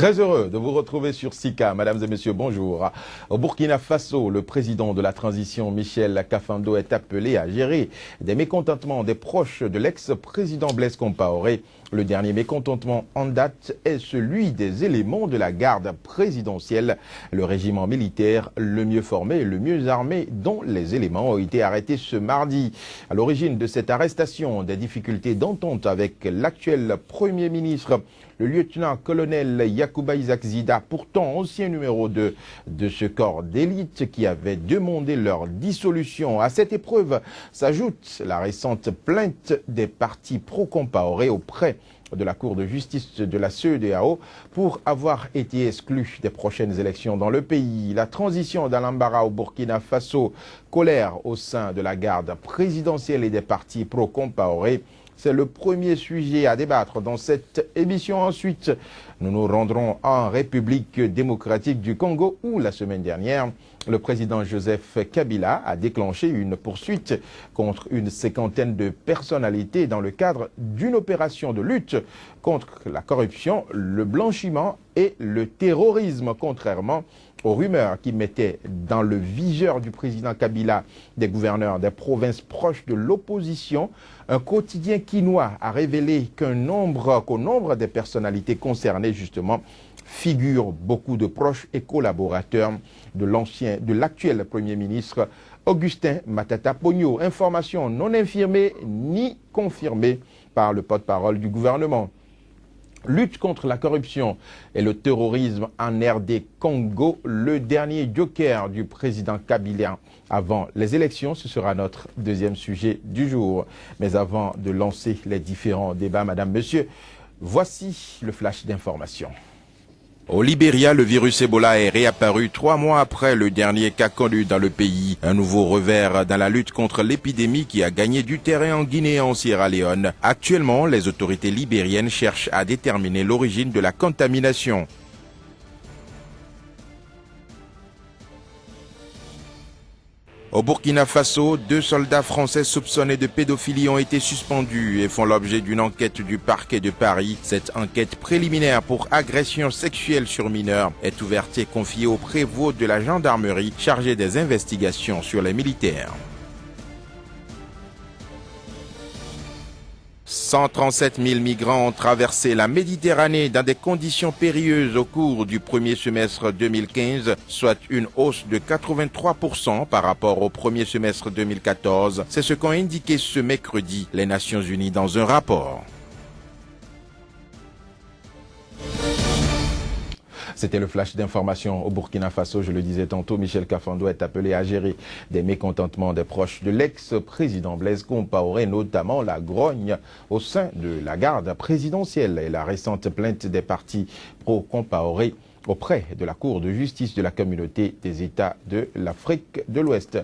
Très heureux de vous retrouver sur Sika. Mesdames et messieurs, bonjour. Au Burkina Faso, le président de la transition, Michel Kafando, est appelé à gérer des mécontentements des proches de l'ex-président Blaise Compaoré. Le dernier mécontentement en date est celui des éléments de la garde présidentielle, le régiment militaire le mieux formé et le mieux armé, dont les éléments ont été arrêtés ce mardi. À l'origine de cette arrestation, des difficultés d'entente avec l'actuel Premier ministre, le lieutenant-colonel Yacouba Isaac Zida, pourtant ancien numéro 2 de ce corps d'élite qui avait demandé leur dissolution. À cette épreuve s'ajoute la récente plainte des partis pro-Compaoré auprès de la Cour de justice de la CEDEAO pour avoir été exclus des prochaines élections dans le pays. La transition d'Al-Ambara au Burkina Faso, colère au sein de la garde présidentielle et des partis pro-Compaoré. C'est le premier sujet à débattre dans cette émission. Ensuite, nous nous rendrons en République démocratique du Congo où, la semaine dernière, le président Joseph Kabila a déclenché une poursuite contre une cinquantaine de personnalités dans le cadre d'une opération de lutte contre la corruption, le blanchiment et le terrorisme, contrairement aux rumeurs qui mettaient dans le viseur du président Kabila des gouverneurs des provinces proches de l'opposition. Un quotidien quinois a révélé qu'au nombre des personnalités concernées, justement, figurent beaucoup de proches et collaborateurs de l'actuel Premier ministre Augustin Matata Ponyo. Information non infirmée ni confirmée par le porte-parole du gouvernement. Lutte contre la corruption et le terrorisme en RD Congo, le dernier joker du président Kabila avant les élections, ce sera notre deuxième sujet du jour. Mais avant de lancer les différents débats, Madame, Monsieur, voici le flash d'information. Au Libéria, le virus Ebola est réapparu 3 mois après le dernier cas connu dans le pays. Un nouveau revers dans la lutte contre l'épidémie qui a gagné du terrain en Guinée et en Sierra Leone. Actuellement, les autorités libériennes cherchent à déterminer l'origine de la contamination. Au Burkina Faso, 2 soldats français soupçonnés de pédophilie ont été suspendus et font l'objet d'une enquête du parquet de Paris. Cette enquête préliminaire pour agression sexuelle sur mineurs est ouverte et confiée au prévôt de la gendarmerie chargé des investigations sur les militaires. 137 000 migrants ont traversé la Méditerranée dans des conditions périlleuses au cours du premier semestre 2015, soit une hausse de 83% par rapport au premier semestre 2014. C'est ce qu'ont indiqué ce mercredi les Nations Unies dans un rapport. C'était le flash d'information au Burkina Faso. Je le disais tantôt, Michel Kafando est appelé à gérer des mécontentements des proches de l'ex-président Blaise Compaoré, notamment la grogne au sein de la garde présidentielle et la récente plainte des partis pro-Compaoré auprès de la Cour de justice de la communauté des États de l'Afrique de l'Ouest.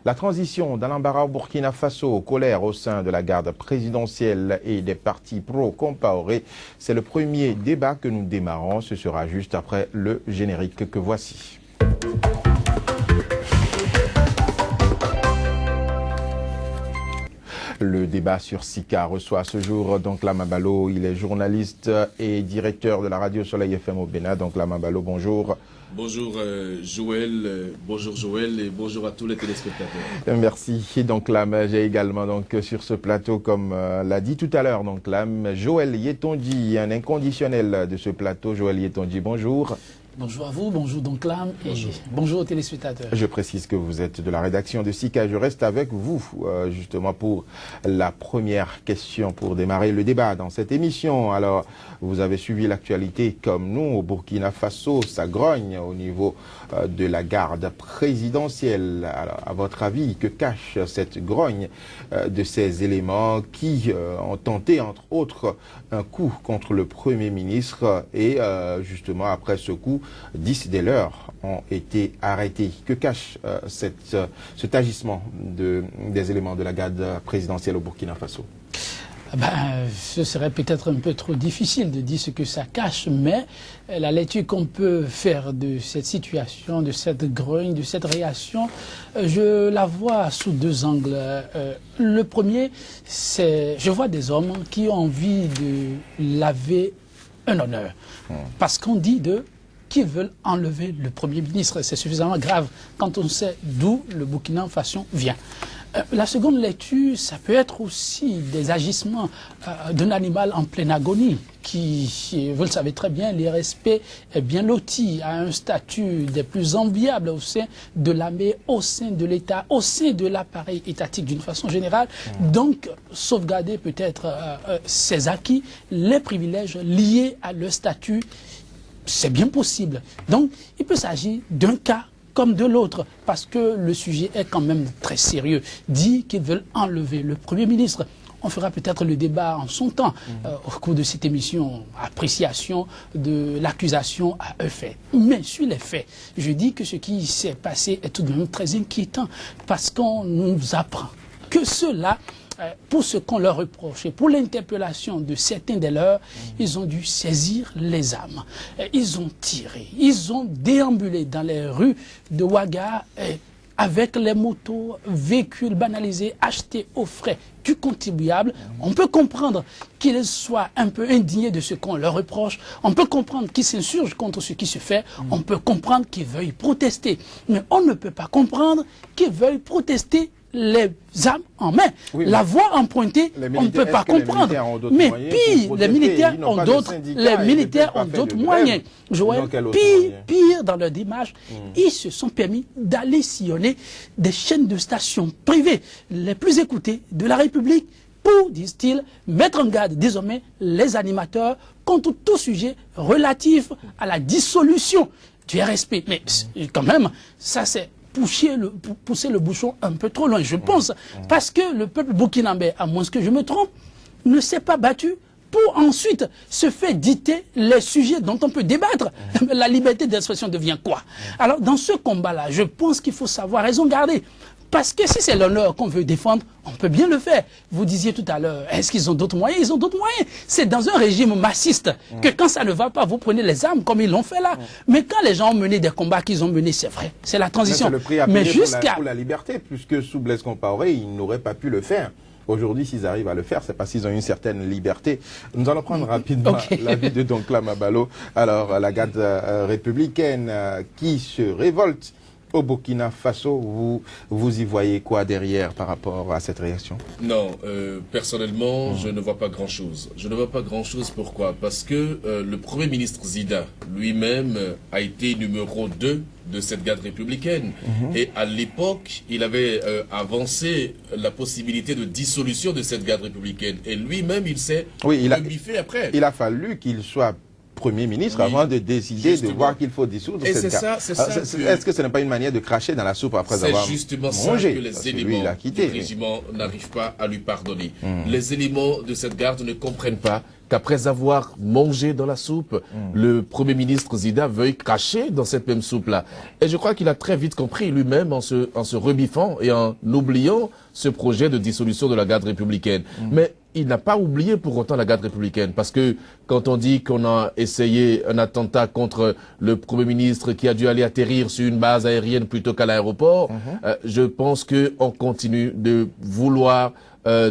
La transition d'Al-Ambara au Burkina Faso, colère au sein de la garde présidentielle et des partis pro-Compaoré, c'est le premier débat que nous démarrons. Ce sera juste après le générique que voici. Le débat sur Sika reçoit ce jour donc Lamabalo. Il est journaliste et directeur de la radio Soleil FM au Bénin. Donc Lamabalo, bonjour. Bonjour Joël, bonjour Joël et bonjour à tous les téléspectateurs. Merci. Donc là, j'ai également donc sur ce plateau, comme l'a dit tout à l'heure, donc là, Joël Yetonji, un inconditionnel de ce plateau. Joël Yetonji, bonjour. Bonjour à vous, bonjour donc là et bonjour aux téléspectateurs. Je précise que vous êtes de la rédaction de Sika. Je reste avec vous justement pour la première question pour démarrer le débat dans cette émission. Alors, vous avez suivi l'actualité comme nous au Burkina Faso, ça grogne au niveau de la garde présidentielle. Alors, à votre avis, que cache cette grogne de ces éléments qui ont tenté, entre autres, un coup contre le Premier ministre et justement après ce coup, 10 des leurs ont été arrêtés. Que cache cet agissement des éléments de la garde présidentielle au Burkina Faso? Ce serait peut-être un peu trop difficile de dire ce que ça cache, mais la lecture qu'on peut faire de cette situation, de cette grogne, de cette réaction, je la vois sous 2 angles. Le premier, c'est je vois des hommes qui ont envie de laver un honneur. Parce qu'on dit qu'ils veulent enlever le Premier ministre. C'est suffisamment grave quand on sait d'où le Burkina Faso vient. La seconde lecture, ça peut être aussi des agissements d'un animal en pleine agonie qui, vous le savez très bien, l'IRSP est bien loti, a un statut des plus enviables au sein de l'armée, au sein de l'État, au sein de l'appareil étatique d'une façon générale. Donc, sauvegarder peut-être ses acquis, les privilèges liés à leur statut, c'est bien possible. Donc, il peut s'agir d'un cas comme de l'autre, parce que le sujet est quand même très sérieux. Dit qu'ils veulent enlever le Premier ministre. On fera peut-être le débat en son temps, au cours de cette émission, appréciation de l'accusation à eux faits. Mais sur les faits, je dis que ce qui s'est passé est tout de même très inquiétant, parce qu'on nous apprend que ceux-là, pour ce qu'on leur reproche et pour l'interpellation de certains des leurs, ils ont dû saisir les armes. Ils ont tiré, ils ont déambulé dans les rues de Ouaga avec les motos, véhicules banalisés achetés aux frais du contribuable. On peut comprendre qu'ils soient un peu indignés de ce qu'on leur reproche. On peut comprendre qu'ils s'insurgent contre ce qui se fait. On peut comprendre qu'ils veuillent protester. Mais on ne peut pas comprendre qu'ils veuillent protester les armes en main. Oui, la voie empruntée, on ne peut pas comprendre. Mais pire, les militaires ont d'autres moyens. Joël, pire dans leur démarche, ils se sont permis d'aller sillonner des chaînes de stations privées les plus écoutées de la République pour, disent-ils, mettre en garde désormais les animateurs contre tout sujet relatif à la dissolution du RSP. Mais quand même, ça c'est pousser le bouchon un peu trop loin, je pense, parce que le peuple burkinabé, à moins que je me trompe, ne s'est pas battu pour ensuite se faire dicter les sujets dont on peut débattre. La liberté d'expression devient quoi? Alors, dans ce combat-là, je pense qu'il faut savoir raison garder. Parce que si c'est l'honneur qu'on veut défendre, on peut bien le faire. Vous disiez tout à l'heure, est-ce qu'ils ont d'autres moyens? Ils ont d'autres moyens. C'est dans un régime massiste que quand ça ne va pas, vous prenez les armes comme ils l'ont fait là. Mais quand les gens ont mené des combats qu'ils ont menés, c'est vrai, c'est la transition. C'est le prix à payer pour la liberté, puisque sous Blaise Compaoré, ils n'auraient pas pu le faire. Aujourd'hui, s'ils arrivent à le faire, c'est parce qu'ils ont une certaine liberté. Nous allons prendre rapidement l'avis de Donkla Mabalo. Alors, la garde républicaine qui se révolte au Burkina Faso, vous y voyez quoi derrière par rapport à cette réaction? Non, personnellement, je ne vois pas grand-chose. Je ne vois pas grand-chose, pourquoi? Parce que le Premier ministre Zida, lui-même, a été numéro 2 de cette garde républicaine. Et à l'époque, il avait avancé la possibilité de dissolution de cette garde républicaine. Et lui-même, il s'est biffé après. Il a fallu qu'il soit Premier ministre avant de décider de voir qu'il faut dissoudre cette garde. Est-ce que ce n'est pas une manière de cracher dans la soupe après avoir mangé? C'est justement ça que les éléments du régiment n'arrivent pas à lui pardonner. Les éléments de cette garde ne comprennent pas qu'après avoir mangé dans la soupe, le Premier ministre Zida veuille cracher dans cette même soupe-là. Et je crois qu'il a très vite compris lui-même en se rebiffant et en oubliant ce projet de dissolution de la garde républicaine. Mais il n'a pas oublié pour autant la garde républicaine, parce que quand on dit qu'on a essayé un attentat contre le Premier ministre qui a dû aller atterrir sur une base aérienne plutôt qu'à l'aéroport, je pense qu'on continue de vouloir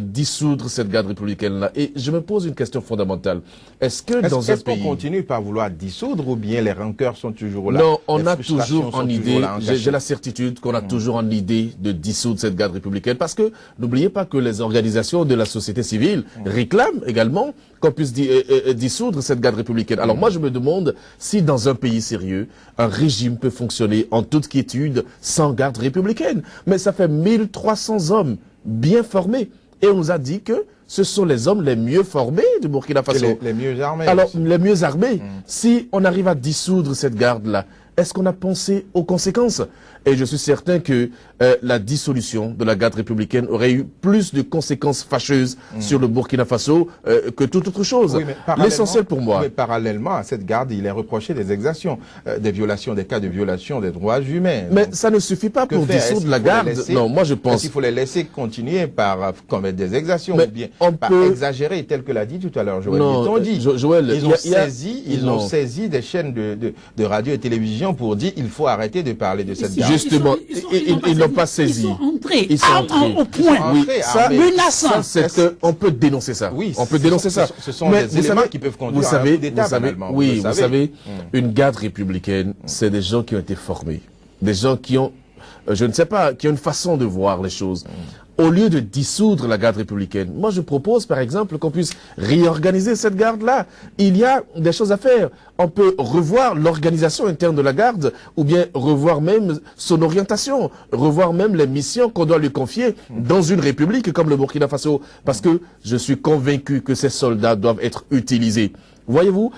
dissoudre cette garde républicaine-là. Et je me pose une question fondamentale. Est-ce que dans un pays... Est-ce qu'on continue par vouloir dissoudre ou bien les rancœurs sont toujours là? Non, on a toujours en idée, j'ai la certitude qu'on a toujours en idée de dissoudre cette garde républicaine, parce que n'oubliez pas que les organisations de la société civile réclament également qu'on puisse dissoudre cette garde républicaine. Alors moi je me demande si dans un pays sérieux, un régime peut fonctionner en toute quiétude sans garde républicaine. Mais ça fait 1300 hommes bien formés. Et on nous a dit que ce sont les hommes les mieux formés du Burkina Faso. Les mieux armés. Alors, les mieux armés. Si on arrive à dissoudre cette garde-là, est-ce qu'on a pensé aux conséquences? Et je suis certain que la dissolution de la garde républicaine aurait eu plus de conséquences fâcheuses sur le Burkina Faso que toute autre chose. Oui, l'essentiel pour moi. Mais parallèlement à cette garde, il est reproché des exactions, des violations, des cas de violation des droits humains. Mais donc, ça ne suffit pas pour dissoudre la garde. Non, moi je pense qu'il faut les laisser continuer par commettre des exactions, ou bien par exagérer, tel que l'a dit tout à l'heure Joël. Non, Joël, ils ont saisi des chaînes de radio et télévision pour dire il faut arrêter de parler de cette garde. justement, ils n'ont pas saisi. Ils sont entrés au point. Oui, ça, menaçant. on peut dénoncer ça. Oui, on peut dénoncer ça. Ce sont des éléments qui peuvent conduire à un coup d'État, oui, vous savez, une garde républicaine, c'est des gens qui ont été formés. Des gens qui ont, je ne sais pas, qui ont une façon de voir les choses. Au lieu de dissoudre la garde républicaine, moi je propose par exemple qu'on puisse réorganiser cette garde-là. Il y a des choses à faire. On peut revoir l'organisation interne de la garde ou bien revoir même son orientation, revoir même les missions qu'on doit lui confier dans une république comme le Burkina Faso. Parce que je suis convaincu que ces soldats doivent être utilisés. Voyez-vous,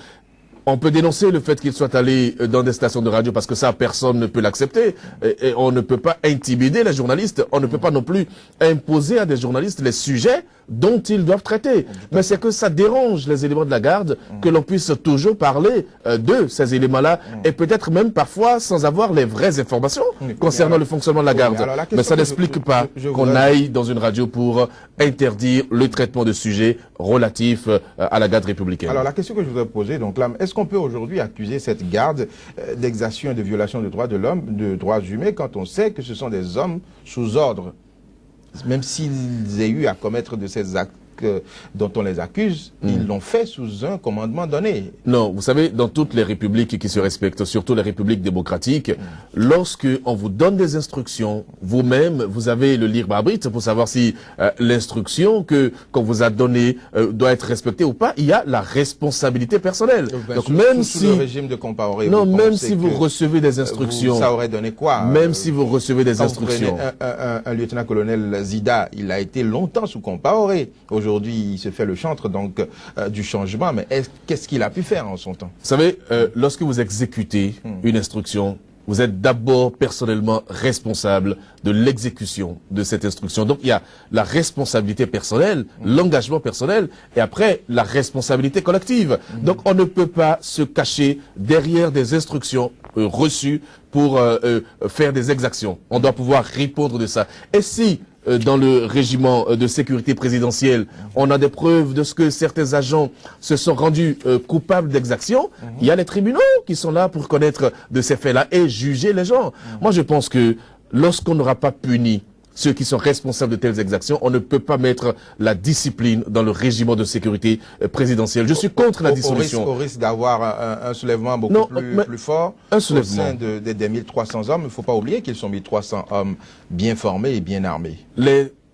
on peut dénoncer le fait qu'ils soient allés dans des stations de radio parce que ça, personne ne peut l'accepter. Et on ne peut pas intimider les journalistes. On ne peut pas non plus imposer à des journalistes les sujets dont ils doivent traiter. Mais c'est que ça dérange les éléments de la garde que l'on puisse toujours parler de ces éléments-là et peut-être même parfois sans avoir les vraies informations concernant le fonctionnement de la garde. Mais ça n'explique pas qu'on aille dans une radio pour interdire le traitement de sujets relatifs à la garde républicaine. Alors la question que je voudrais poser, donc là, est-ce qu'on peut aujourd'hui accuser cette garde d'exaction et de violation des droits de l'homme, de droits humains, quand on sait que ce sont des hommes sous ordre, même s'ils aient eu à commettre de ces actes dont on les accuse, ils l'ont fait sous un commandement donné. Non, vous savez, dans toutes les républiques qui se respectent, surtout les républiques démocratiques, lorsque on vous donne des instructions, vous-même, vous avez le libre arbitre pour savoir si l'instruction qu'on vous a donnée doit être respectée ou pas. Il y a la responsabilité personnelle. Donc même si le régime de Compaoré, non, même si vous recevez des instructions, ça aurait donné quoi? Même si vous recevez des instructions. Un lieutenant-colonel Zida, il a été longtemps sous Compaoré. Aujourd'hui, il se fait le chantre donc du changement, mais qu'est-ce qu'il a pu faire en son temps? Vous savez, lorsque vous exécutez une instruction, vous êtes d'abord personnellement responsable de l'exécution de cette instruction. Donc il y a la responsabilité personnelle, l'engagement personnel, et après la responsabilité collective. Donc on ne peut pas se cacher derrière des instructions reçues pour faire des exactions. On doit pouvoir répondre de ça. Et si dans le régiment de sécurité présidentielle, on a des preuves de ce que certains agents se sont rendus coupables d'exactions, il y a les tribunaux qui sont là pour connaître de ces faits-là et juger les gens. Moi, je pense que lorsqu'on n'aura pas puni ceux qui sont responsables de telles exactions, on ne peut pas mettre la discipline dans le régiment de sécurité présidentielle. Je suis contre la dissolution. Au risque d'avoir un soulèvement beaucoup plus fort au sein des 1300 hommes. Il ne faut pas oublier qu'ils sont 1300 hommes bien formés et bien armés.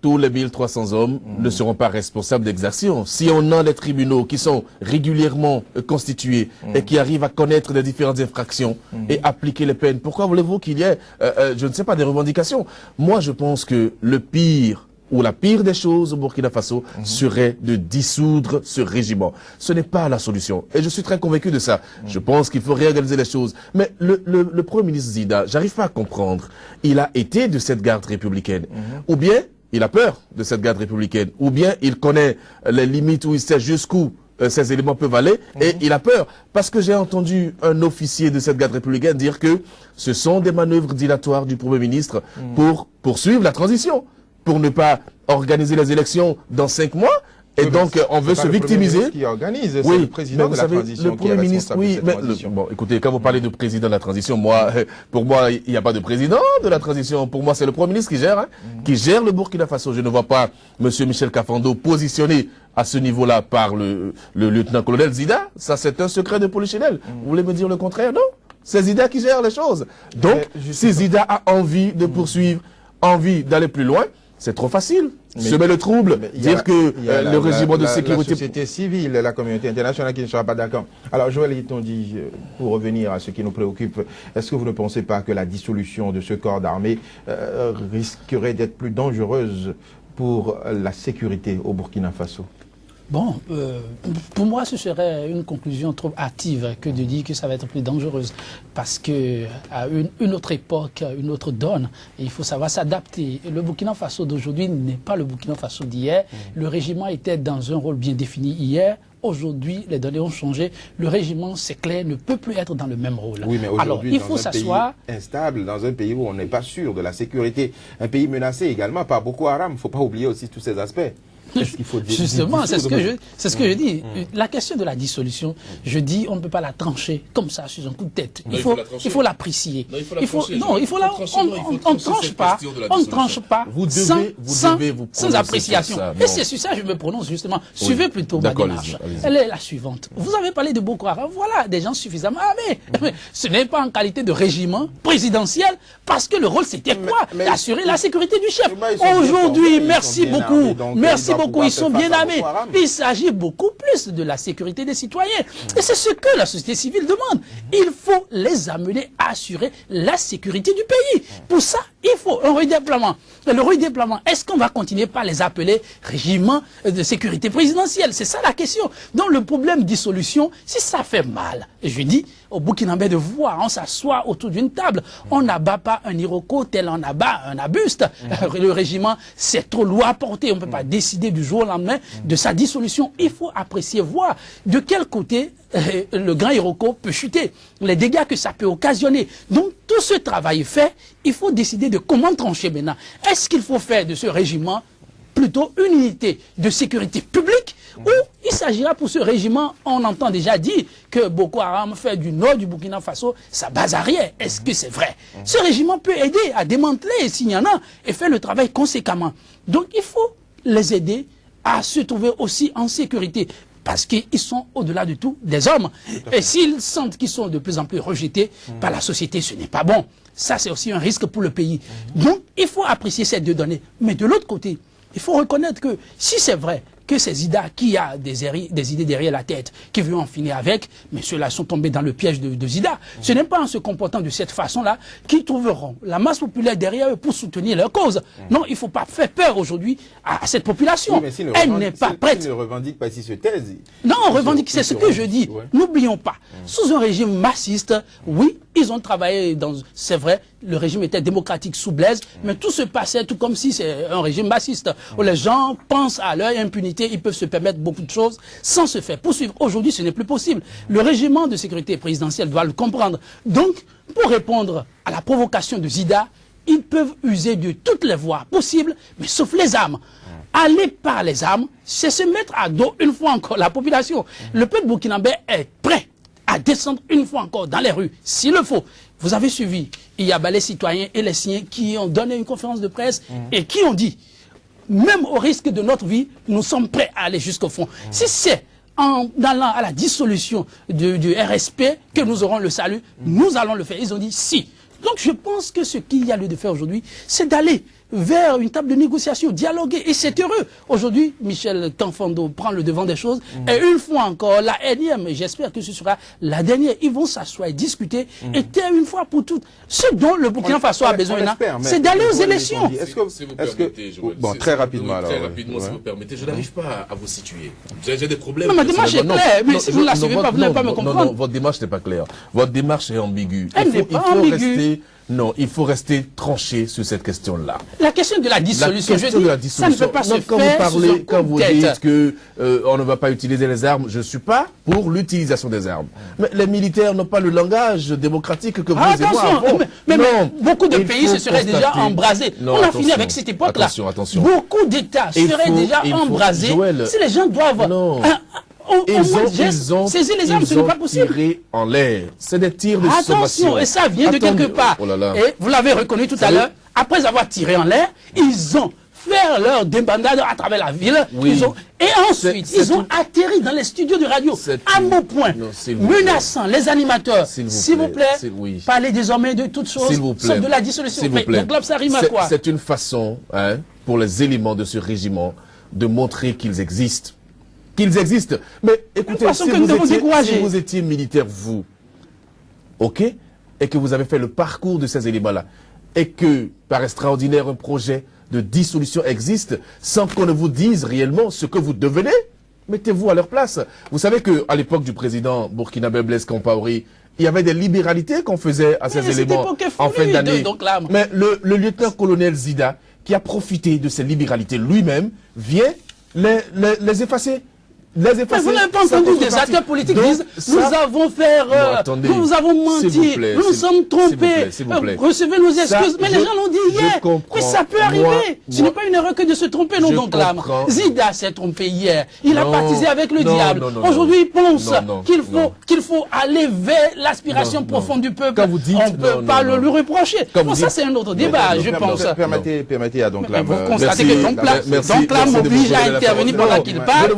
Tous les 1300 hommes ne seront pas responsables d'exactions. Si on a des tribunaux qui sont régulièrement constitués et qui arrivent à connaître les différentes infractions et appliquer les peines, pourquoi voulez-vous qu'il y ait, je ne sais pas, des revendications? Moi, je pense que le pire ou la pire des choses au Burkina Faso serait de dissoudre ce régiment. Ce n'est pas la solution. Et je suis très convaincu de ça. Je pense qu'il faut réorganiser les choses. Mais le Premier ministre Zida, j'arrive pas à comprendre. Il a été de cette garde républicaine. Ou bien il a peur de cette garde républicaine, ou bien il connaît les limites où il sait jusqu'où ces éléments peuvent aller, et il a peur. Parce que j'ai entendu un officier de cette garde républicaine dire que ce sont des manœuvres dilatoires du Premier ministre pour poursuivre la transition, pour ne pas organiser les élections dans 5 mois. Et donc, on veut se victimiser. Le qui organise, c'est le président de la transition le Premier ministre, oui, mais bon, écoutez, quand vous parlez de président de la transition, moi, pour moi, il n'y a pas de président de la transition. Pour moi, c'est le Premier ministre qui gère, qui gère le Burkina Faso. Je ne vois pas Monsieur Michel Kafando positionné à ce niveau-là par le lieutenant-colonel Zida. Ça, c'est un secret de polichinelle. Vous voulez me dire le contraire? Non. C'est Zida qui gère les choses. Donc, si Zida a envie de poursuivre, envie d'aller plus loin, c'est trop facile. Semer le trouble, dire que le régiment de sécurité... La société civile, la communauté internationale qui ne sera pas d'accord. Alors, Joël Itondi, pour revenir à ce qui nous préoccupe, est-ce que vous ne pensez pas que la dissolution de ce corps d'armée risquerait d'être plus dangereuse pour la sécurité au Burkina Faso? Bon, pour moi, ce serait une conclusion trop hâtive que de dire que ça va être plus dangereuse. Parce que à une autre époque, une autre donne, il faut savoir s'adapter. Le Burkina Faso d'aujourd'hui n'est pas le Burkina Faso d'hier. Le régiment était dans un rôle bien défini hier. Aujourd'hui, les données ont changé. Le régiment, c'est clair, ne peut plus être dans le même rôle. Oui, mais aujourd'hui, dans un pays instable, dans un pays où on n'est pas sûr de la sécurité, un pays menacé également par Boko Haram, il ne faut pas oublier aussi tous ces aspects. Justement, c'est ce que je dis. La question de la dissolution, je dis, on ne peut pas la trancher comme ça, sur un coup de tête. Il faut l'apprécier. On ne tranche pas sans appréciation. Et c'est sur ça que je me prononce justement. Suivez plutôt ma démarche. Elle est la suivante. Vous avez parlé de Boko Haram. Voilà, des gens suffisamment armés. Mais ce n'est pas en qualité de régiment présidentiel, parce que le rôle c'était quoi? D'assurer la sécurité du chef. Aujourd'hui, merci beaucoup. Merci beaucoup. Ils sont bien armés. Il s'agit beaucoup plus de la sécurité des citoyens. Et c'est ce que la société civile demande. Il faut les amener à assurer la sécurité du pays. Pour ça, il faut un redéploiement. Et le redéploiement, est-ce qu'on va continuer par les appeler régiments de sécurité présidentielle? C'est ça la question. Donc le problème dissolution, si ça fait mal, et je dis au Burkinabé de voir, on s'assoit autour d'une table, on n'abat pas un Iroko tel on abat un Abuste. Le régiment, c'est trop lourd à porter. On ne peut pas décider du jour au lendemain de sa dissolution. Il faut apprécier, voir de quel côté le grand Iroko peut chuter, les dégâts que ça peut occasionner. Donc tout ce travail fait, il faut décider de comment trancher maintenant. Est-ce qu'il faut faire de ce régiment plutôt une unité de sécurité publique, ou il s'agira pour ce régiment, on entend déjà dire que Boko Haram fait du nord du Burkina Faso sa base arrière. Est-ce que c'est vrai? Ce régiment peut aider à démanteler s'il y en a et faire le travail conséquemment. Donc il faut les aider à se trouver aussi en sécurité, parce qu'ils sont au-delà de tout des hommes. Et s'ils sentent qu'ils sont de plus en plus rejetés par la société, ce n'est pas bon. Ça, c'est aussi un risque pour le pays. Donc, il faut apprécier ces deux données. Mais de l'autre côté, il faut reconnaître que si c'est vrai que ces IDA qui a des idées derrière la tête, qui veulent en finir avec, mais ceux-là sont tombés dans le piège de Zida. Ce n'est pas en se comportant de cette façon-là qu'ils trouveront la masse populaire derrière eux pour soutenir leur cause. Non, il ne faut pas faire peur aujourd'hui à cette population. Oui, elle n'est pas prête. Ils ne revendiquent pas si se taisent. Non, on revendique, c'est ce que je dis. Ouais. N'oublions pas, sous un régime massiste, oui, ils ont travaillé dans... C'est vrai, le régime était démocratique sous Blaise, mais tout se passait tout comme si c'est un régime massiste, où les gens pensent à leur impunité, ils peuvent se permettre beaucoup de choses sans se faire poursuivre. Aujourd'hui, ce n'est plus possible. Le régiment de sécurité présidentielle doit le comprendre. Donc, pour répondre à la provocation de Zida, ils peuvent user de toutes les voies possibles, mais sauf les armes. Aller par les armes, c'est se mettre à dos une fois encore la population. Le peuple burkinabé est prêt à descendre une fois encore dans les rues, s'il le faut. Vous avez suivi, il y a les citoyens et les siens qui ont donné une conférence de presse et qui ont dit, même au risque de notre vie, nous sommes prêts à aller jusqu'au fond. Si c'est en allant à la dissolution du RSP que nous aurons le salut, nous allons le faire. Ils ont dit si. Donc je pense que ce qu'il y a lieu de faire aujourd'hui, c'est d'aller vers une table de négociation, dialoguer. Et c'est heureux. Aujourd'hui, Michel Kafando prend le devant des choses. Et une fois encore, la énième, j'espère que ce sera la dernière, ils vont s'asseoir et discuter. Et taire une fois pour toutes. Ce dont le Burkina Faso a besoin, c'est d'aller aux élections. Bon, très rapidement alors. Très rapidement, si vous permettez, je n'arrive pas à vous situer. J'ai des problèmes. Non, ma démarche est claire, mais si vous ne la suivez pas, vous n'allez pas me comprendre. Non, votre démarche n'est pas claire. Votre démarche est ambiguë. Elle n'est pas ambiguë. Non, il faut rester tranché sur cette question-là. La question de la dissolution, ça ne peut pas se faire quand vous dites que on ne va pas utiliser les armes, je ne suis pas pour l'utilisation des armes. Mais les militaires n'ont pas le langage démocratique que vous et moi avons. Mais beaucoup de pays se seraient déjà embrasés. On a fini avec cette époque-là. Attention. Beaucoup d'États seraient déjà embrasés. Si les gens doivent... Ils ont saisi les armes, ce n'est pas possible. Tiré en l'air. C'est des tirs de sommation. Attention, et ça vient de quelque part. Oh là là. Et vous l'avez reconnu tout à l'heure, après avoir tiré en l'air, ils ont fait leur débandade à travers la ville. Oui. Et ensuite, ils ont atterri dans les studios de radio, à mon point, menaçant les animateurs. S'il vous plaît, parlez désormais de toutes choses, sauf de la dissolution. Donc là, ça rime à quoi? C'est une façon, pour les éléments de ce régiment, de montrer qu'ils existent. Mais écoutez, si vous étiez militaire, vous, ok, et que vous avez fait le parcours de ces éléments-là, et que, par extraordinaire, un projet de dissolution existe, sans qu'on ne vous dise réellement ce que vous devenez, mettez-vous à leur place. Vous savez qu'à l'époque du président burkinabé Blaise Compaoré, il y avait des libéralités qu'on faisait à ces éléments en fin d'année. Mais le lieutenant-colonel Zida, qui a profité de ces libéralités lui-même, vient les effacer. les effacer. Mais vous n'avez pas entendu des acteurs politiques qui disent nous avons fait nous avons menti, nous nous sommes trompés, recevez nos excuses. Mais les gens l'ont dit hier. Mais ça peut arriver. Ce n'est pas une erreur que de se tromper, non, donc là. Zida s'est trompé hier. Il a baptisé avec le diable. Aujourd'hui, il pense qu'il faut aller vers l'aspiration profonde du peuple. On ne peut pas le lui reprocher. Bon, ça, c'est un autre débat, je pense. Permettez à donc là. Vous constatez que donc là m'oblige à intervenir pendant qu'il parle.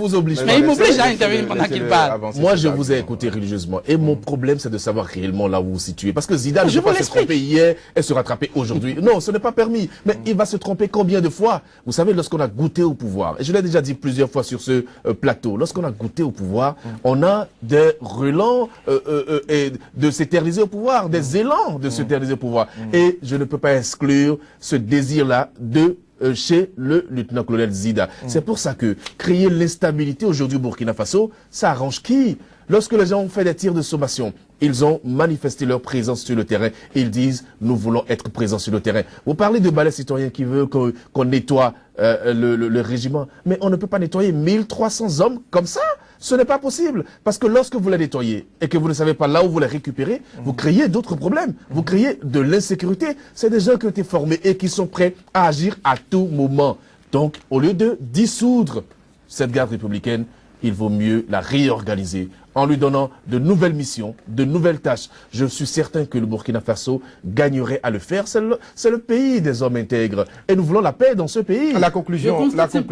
Mais il m'oblige à intervenir pendant qu'il parle. Moi, je vous ai écouté religieusement. Et mon problème, c'est de savoir réellement là où vous situez. Parce que Zidane ne peut pas se tromper hier et se rattraper aujourd'hui. Non, ce n'est pas permis. Mais il va se tromper combien de fois? Vous savez, lorsqu'on a goûté au pouvoir, et je l'ai déjà dit plusieurs fois sur ce plateau, lorsqu'on a goûté au pouvoir, on a des relents et de s'éterniser au pouvoir, des élans de s'éterniser au pouvoir. Et je ne peux pas exclure ce désir-là de chez le lieutenant-colonel Zida. C'est pour ça que créer l'instabilité aujourd'hui au Burkina Faso, ça arrange qui? Lorsque les gens ont fait des tirs de sommation, ils ont manifesté leur présence sur le terrain et ils disent « nous voulons être présents sur le terrain ». Vous parlez de balai citoyen qui veut qu'on nettoie le régiment, mais on ne peut pas nettoyer 1300 hommes comme ça. Ce n'est pas possible, parce que lorsque vous les nettoyez et que vous ne savez pas là où vous les récupérez, vous créez d'autres problèmes, vous créez de l'insécurité. C'est des gens qui ont été formés et qui sont prêts à agir à tout moment. Donc, au lieu de dissoudre cette garde républicaine, il vaut mieux la réorganiser en lui donnant de nouvelles missions, de nouvelles tâches. Je suis certain que le Burkina Faso gagnerait à le faire. C'est le pays des hommes intègres. Et nous voulons la paix dans ce pays. La conclusion que je tire...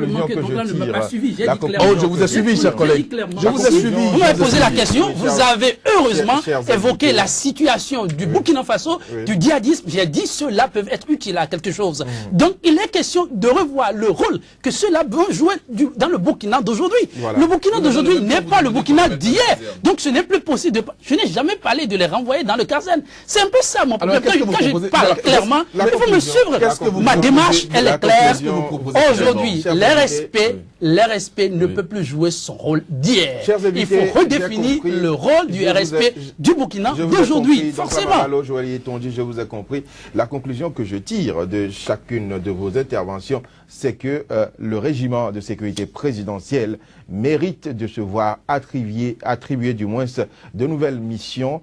Oh, je vous ai suivi, chers collègues. Je vous ai suivi. Vous m'avez posé la question. Vous avez heureusement évoqué la situation du Burkina Faso, du djihadisme. J'ai dit ceux-là peuvent être utiles à quelque chose. Donc, il est question de revoir le rôle que ceux-là vont jouer dans le Burkina d'aujourd'hui. Le Burkina d'aujourd'hui n'est pas le Burkina d'hier. Donc ce n'est plus possible de... Je n'ai jamais parlé de les renvoyer dans le Carzen. C'est un peu ça mon problème. Quand je parle clairement, il faut me suivre. Ma démarche, elle est claire. Aujourd'hui, l'RSP ne peut plus jouer son rôle d'hier. Il faut redéfinir le rôle du RSP du Burkina d'aujourd'hui, forcément. Joël Tondi, je vous ai compris. La conclusion que je tire de chacune de vos interventions, c'est que le régiment de sécurité présidentielle mérite de se voir attribuer du moins de nouvelles missions.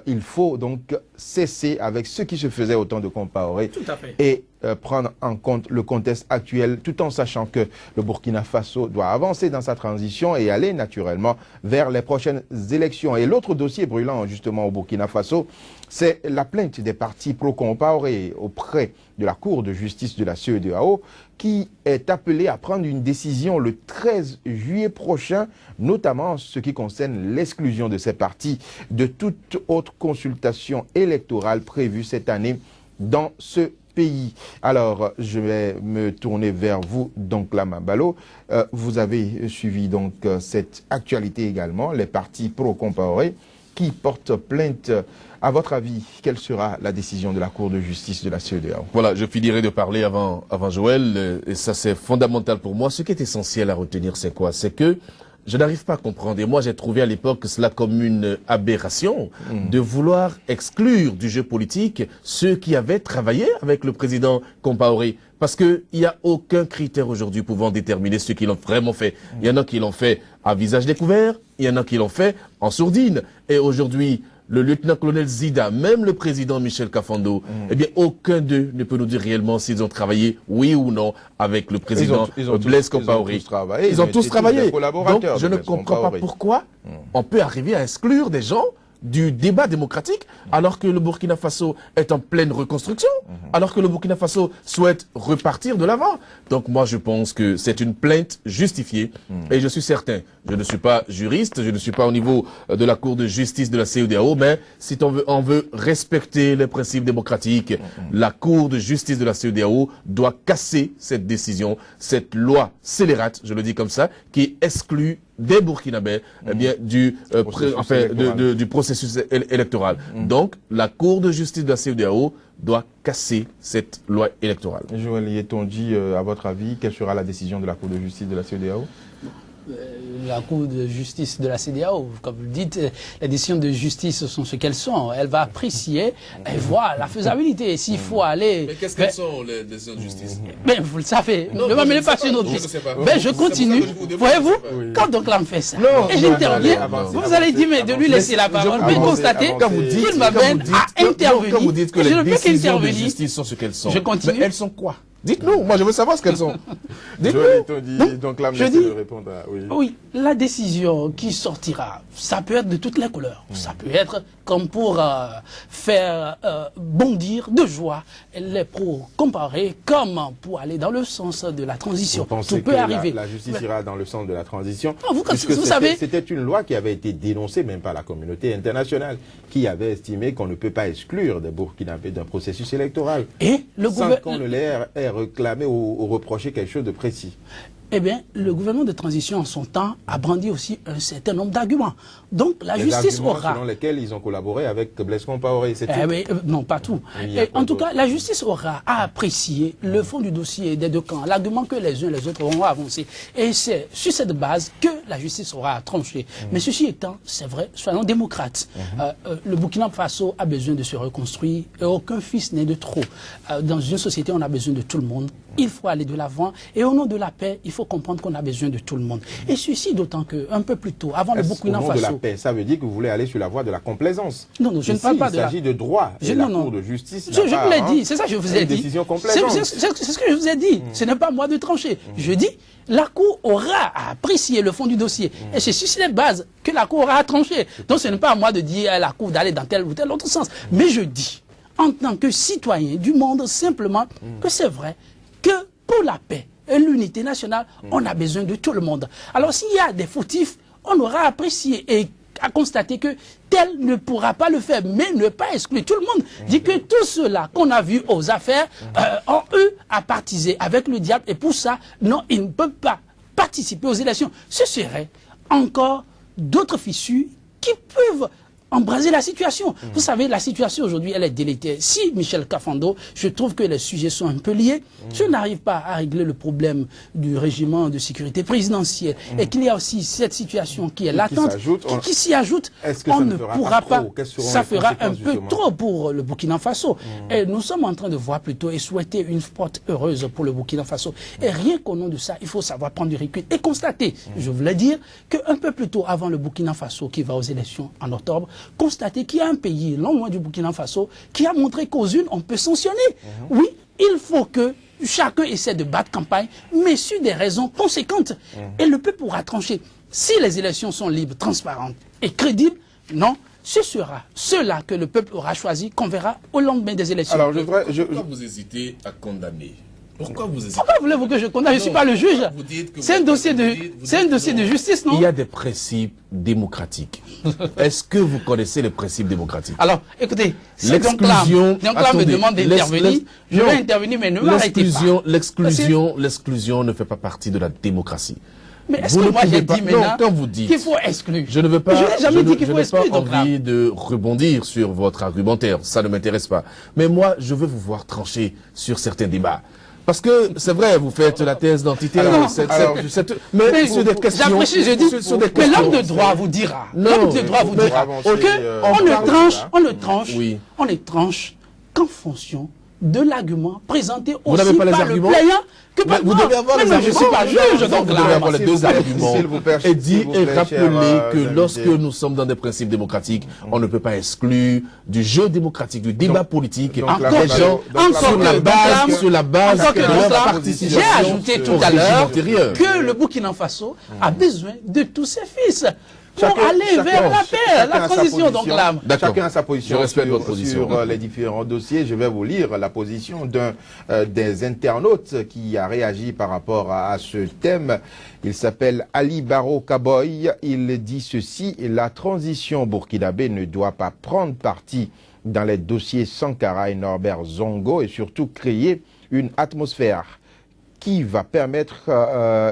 Il faut donc cesser avec ce qui se faisait au temps de Compaoré et prendre en compte le contexte actuel, tout en sachant que le Burkina Faso doit avancer dans sa transition et aller naturellement vers les prochaines élections. Et l'autre dossier brûlant justement au Burkina Faso, c'est la plainte des partis pro-Compaoré auprès de la Cour de justice de la CEDEAO, qui est appelée à prendre une décision le 13 juillet prochain, notamment en ce qui concerne l'exclusion de ces partis de toute autre consultation électorale prévue cette année dans ce pays. Alors, je vais me tourner vers vous, donc là, Mambalo. Vous avez suivi donc cette actualité également, les partis pro-Compaoré qui portent plainte. À votre avis, quelle sera la décision de la Cour de justice de la CEDEAO? Voilà, je finirai de parler avant Joël, et ça c'est fondamental pour moi. Ce qui est essentiel à retenir, c'est quoi? C'est que je n'arrive pas à comprendre, et moi j'ai trouvé à l'époque cela comme une aberration, de vouloir exclure du jeu politique ceux qui avaient travaillé avec le président Compaoré. Parce qu'il n'y a aucun critère aujourd'hui pouvant déterminer ceux qui l'ont vraiment fait. Il y en a qui l'ont fait à visage découvert, il y en a qui l'ont fait en sourdine. Et aujourd'hui, le lieutenant-colonel Zida, même le président Michel Kafando, eh bien, aucun d'eux ne peut nous dire réellement s'ils ont travaillé, oui ou non, avec le président Blaise Compaoré. Ils ont tous travaillé. Donc, je ne comprends pas pourquoi on peut arriver à exclure des gens du débat démocratique, alors que le Burkina Faso est en pleine reconstruction, alors que le Burkina Faso souhaite repartir de l'avant. Donc moi je pense que c'est une plainte justifiée, et je suis certain, je ne suis pas juriste, je ne suis pas au niveau de la Cour de justice de la CEDEAO, mais si on veut respecter les principes démocratiques, la Cour de justice de la CEDEAO doit casser cette décision, cette loi scélérate, je le dis comme ça, qui exclut des Burkinabés du processus électoral. Donc, la Cour de justice de la CEDEAO doit casser cette loi électorale. Joël Tondi, à votre avis, quelle sera la décision de la Cour de justice de la CEDEAO? la Cour de justice de la CEDEAO, comme vous le dites, les décisions de justice sont ce qu'elles sont. Elle va apprécier et voir la faisabilité. S'il faut aller... Mais qu'est-ce qu'elles sont, les décisions de justice? Ben, vous le savez. Ne m'amenez pas sur notre piste. Ben, je continue. Voyez-vous, quand donc l'homme fait ça, et j'interviens, vous allez dire, mais de lui laisser la parole, mais constatez qu'il m'amène à intervenir. Quand vous dites que les décisions de justice sont ce qu'elles sont, je continue. Mais elles sont quoi? Dites-nous, moi je veux savoir ce qu'elles sont. Dites-nous. Donc là, je dis, de répondre à... oui, la décision qui sortira, ça peut être de toutes les couleurs. Ça peut être comme pour faire bondir de joie les pros comparés, comme pour aller dans le sens de la transition. Vous pensez tout peut que arriver. La justice ira dans le sens de la transition? Non, vous savez... C'était une loi qui avait été dénoncée même par la communauté internationale, qui avait estimé qu'on ne peut pas exclure des Burkinabés d'un processus électoral. Et le sans qu'on ne l'ait réclamé ou reproché quelque chose de précis. Eh bien, le gouvernement de transition, en son temps, a brandi aussi un certain nombre d'arguments. Donc, la justice aura... selon lesquels ils ont collaboré avec Blaise Compaoré, c'est tout. Non, pas tout. En tout cas, la justice aura à apprécier le fond du dossier des deux camps, l'argument que les uns et les autres auront avancé. Et c'est sur cette base que la justice aura tranché. Mais ceci étant, c'est vrai, soyons démocrates. Le Burkina Faso a besoin de se reconstruire et aucun fils n'est de trop. Dans une société, on a besoin de tout le monde. Il faut aller de l'avant et au nom de la paix, il faut comprendre qu'on a besoin de tout le monde. Et ceci d'autant qu'un peu plus tôt, avant le Burkina Faso... Au nom de la paix, ça veut dire que vous voulez aller sur la voie de la complaisance. Non, non, je ne parle pas de la... Il s'agit de droit. La Cour de justice je vous l'ai dit, c'est ça que je vous ai dit. Décision complaisante. C'est ce que je vous ai dit. Ce n'est pas moi de trancher. Je dis, la Cour aura à apprécier le fond du dossier. Et c'est sur ces bases que la Cour aura à trancher. Donc ce n'est pas à moi de dire à la Cour d'aller dans tel ou tel autre sens. Mais je dis, en tant que citoyen du monde, simplement que c'est vrai que pour la paix et l'unité nationale, on a besoin de tout le monde. Alors s'il y a des fautifs, on aura apprécié et à constater que tel ne pourra pas le faire, mais ne pas exclure tout le monde. Dit que tous ceux-là qu'on a vus aux affaires ont eu à partiser avec le diable et pour ça, non, ils ne peuvent pas participer aux élections. Ce serait encore d'autres fissures qui peuvent embraser la situation. Vous savez, la situation aujourd'hui, elle est délétère. Si, Michel Kafando, je trouve que les sujets sont un peu liés, je n'arrive pas à régler le problème du régiment de sécurité présidentielle et qu'il y a aussi cette situation qui est latente, qui s'y ajoute, on ne pourra pas, ça fera un peu trop pour le Burkina Faso. Et nous sommes en train de voir plutôt et souhaiter une porte heureuse pour le Burkina Faso. Et rien qu'au nom de ça, il faut savoir prendre du recul et constater, je voulais dire, qu'un peu plus tôt avant le Burkina Faso qui va aux élections en octobre, constater qu'il y a un pays, non loin du Burkina Faso, qui a montré qu'aux unes, on peut sanctionner. Oui, il faut que chacun essaie de battre campagne, mais sur des raisons conséquentes. Et le peuple pourra trancher. Si les élections sont libres, transparentes et crédibles, non, ce sera ceux-là que le peuple aura choisi qu'on verra au lendemain des élections. Alors, pourquoi vous hésitez à condamner? Pourquoi vous hésitez? Pourquoi voulez-vous que je condamne? Je ne suis pas le juge. C'est un dossier de justice, non? Il y a des principes démocratiques. Est-ce que vous connaissez les principes démocratiques? Alors, écoutez, l'exclusion me demande d'intervenir. Je vais intervenir, mais ne m'arrêtez pas. L'exclusion ne fait pas partie de la démocratie. Mais est-ce que moi j'ai dit maintenant qu'il faut exclure? Je ne veux pas, je n'ai jamais dit qu'il faut exclure. Je n'ai pas envie de rebondir sur votre argumentaire, ça ne m'intéresse pas. Mais moi, je veux vous voir trancher sur certains débats. Parce que c'est vrai, vous faites la thèse d'identité, mais sur des questions... J'apprécie, je dis, mais l'homme de droit vous dira, l'homme de droit vous dira qu'on ne tranche qu'en fonction de l'argument présenté aussi par le plaignant que par vous devez avoir les arguments. Je ne suis pas juge, donc vous devez avoir les deux arguments. Et dit et rappeler que lorsque nous sommes dans des principes démocratiques, on ne peut pas exclure du jeu démocratique, du débat politique, les gens sur la base de leur participation. J'ai ajouté tout à l'heure que le Burkina Faso a besoin de tous ses fils. Pour aller vers la paix, la transition, donc là. Chacun a sa position. Je respecte votre position. Sur les différents dossiers. Je vais vous lire la position d'un des internautes qui a réagi par rapport à ce thème. Il s'appelle Ali Baro Kaboy. Il dit ceci: la transition burkinabé ne doit pas prendre parti dans les dossiers Sankara et Norbert Zongo et surtout créer une atmosphère qui va permettre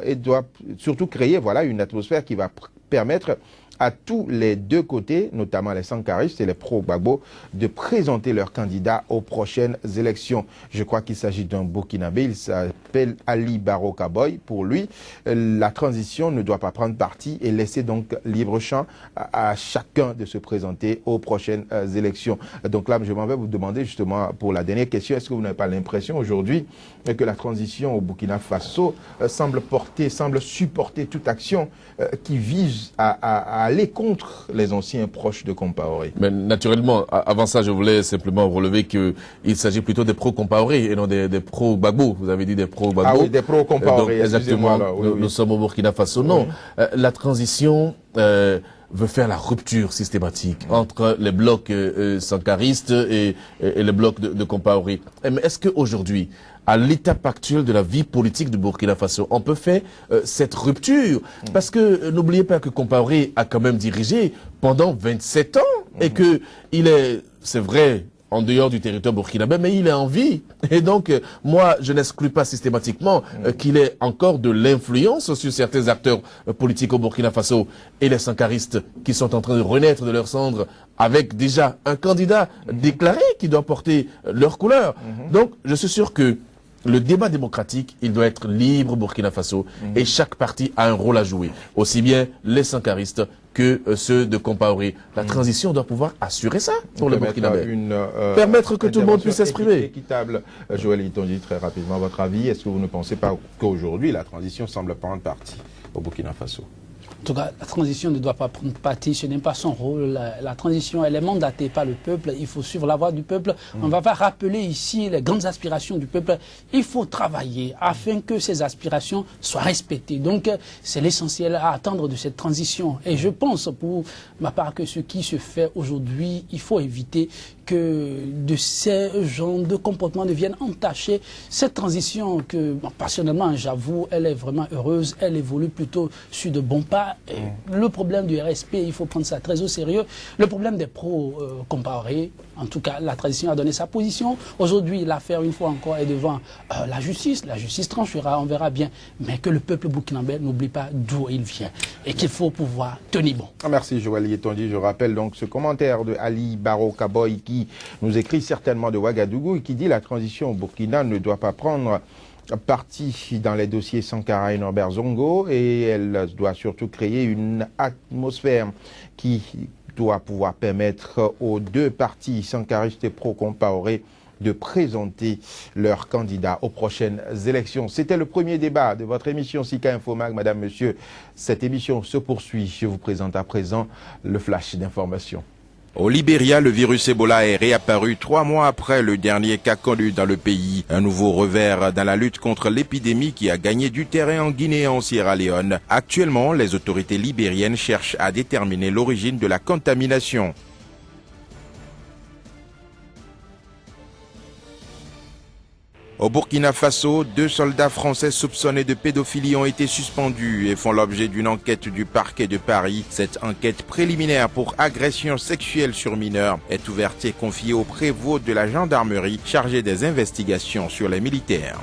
et doit surtout créer une atmosphère qui va permettre à tous les deux côtés, notamment les sankaristes et les pro-Gbagbo, de présenter leurs candidats aux prochaines élections. Je crois qu'il s'agit d'un Burkinabé, il s'appelle Ali Barrow Kaboy. Pour lui, la transition ne doit pas prendre parti et laisser donc libre champ à chacun de se présenter aux prochaines élections. Donc là, je m'en vais vous demander justement pour la dernière question, est-ce que vous n'avez pas l'impression aujourd'hui que la transition au Burkina Faso semble supporter toute action qui vise à aller contre les anciens proches de Compaoré? Mais naturellement, avant ça, je voulais simplement relever qu'il s'agit plutôt des pro-Compaoré et non des pro-Gbagbo. Vous avez dit des pro-Gbagbo. Ah oui, des pro-Compaoré. Exactement, nous sommes au Burkina Faso. Non, la transition veut faire la rupture systématique entre les blocs sankaristes et les blocs de Compaoré. Mais est-ce qu'aujourd'hui, à l'étape actuelle de la vie politique du Burkina Faso, on peut faire cette rupture? Parce que n'oubliez pas que Compaoré a quand même dirigé pendant 27 ans et que il est, c'est vrai, en dehors du territoire burkinabé, mais il est en vie. Et donc, moi, je n'exclus pas systématiquement qu'il ait encore de l'influence sur certains acteurs politiques au Burkina Faso et les sankaristes qui sont en train de renaître de leurs cendres avec déjà un candidat déclaré qui doit porter leur couleur. Donc, je suis sûr que le débat démocratique, il doit être libre au Burkina Faso et chaque parti a un rôle à jouer, aussi bien les sankaristes que ceux de Compaoré. La transition doit pouvoir assurer ça pour le Burkinabé. Permettre que tout le monde puisse s'exprimer. Équitable. Joël Itondi, très rapidement, votre avis, est-ce que vous ne pensez pas qu'aujourd'hui, la transition semble prendre parti au Burkina Faso? En tout cas, la transition ne doit pas prendre parti, ce n'est pas son rôle. La transition, elle est mandatée par le peuple, il faut suivre la voie du peuple. On va pas rappeler ici les grandes aspirations du peuple. Il faut travailler afin que ces aspirations soient respectées. Donc, c'est l'essentiel à attendre de cette transition. Et je pense, pour ma part, que ce qui se fait aujourd'hui, il faut éviter que de ces genres de comportements deviennent entachés. Cette transition que, bon, personnellement, j'avoue, elle est vraiment heureuse, elle évolue plutôt sur de bons pas. Et le problème du RSP, il faut prendre ça très au sérieux. Le problème des pro-Compaoré, en tout cas, la transition a donné sa position. Aujourd'hui, l'affaire, une fois encore, est devant la justice. La justice tranchera, on verra bien. Mais que le peuple burkinabé n'oublie pas d'où il vient et qu'il faut pouvoir tenir bon. Merci Joël Itondi. Je rappelle donc ce commentaire de Ali Barrow Kaboy qui nous écrit certainement de Ouagadougou et qui dit la transition au Burkina ne doit pas prendre partie dans les dossiers Sankara et Norbert Zongo et elle doit surtout créer une atmosphère qui doit pouvoir permettre aux deux partis sankaristes et pro-Compaoré de présenter leurs candidats aux prochaines élections. C'était le premier débat de votre émission Sika Infomag. Madame, Monsieur, cette émission se poursuit. Je vous présente à présent le flash d'information. Au Libéria, le virus Ebola est réapparu 3 mois après le dernier cas connu dans le pays. Un nouveau revers dans la lutte contre l'épidémie qui a gagné du terrain en Guinée et en Sierra Leone. Actuellement, les autorités libériennes cherchent à déterminer l'origine de la contamination. Au Burkina Faso, 2 soldats français soupçonnés de pédophilie ont été suspendus et font l'objet d'une enquête du parquet de Paris. Cette enquête préliminaire pour agression sexuelle sur mineurs est ouverte et confiée au prévôt de la gendarmerie chargé des investigations sur les militaires.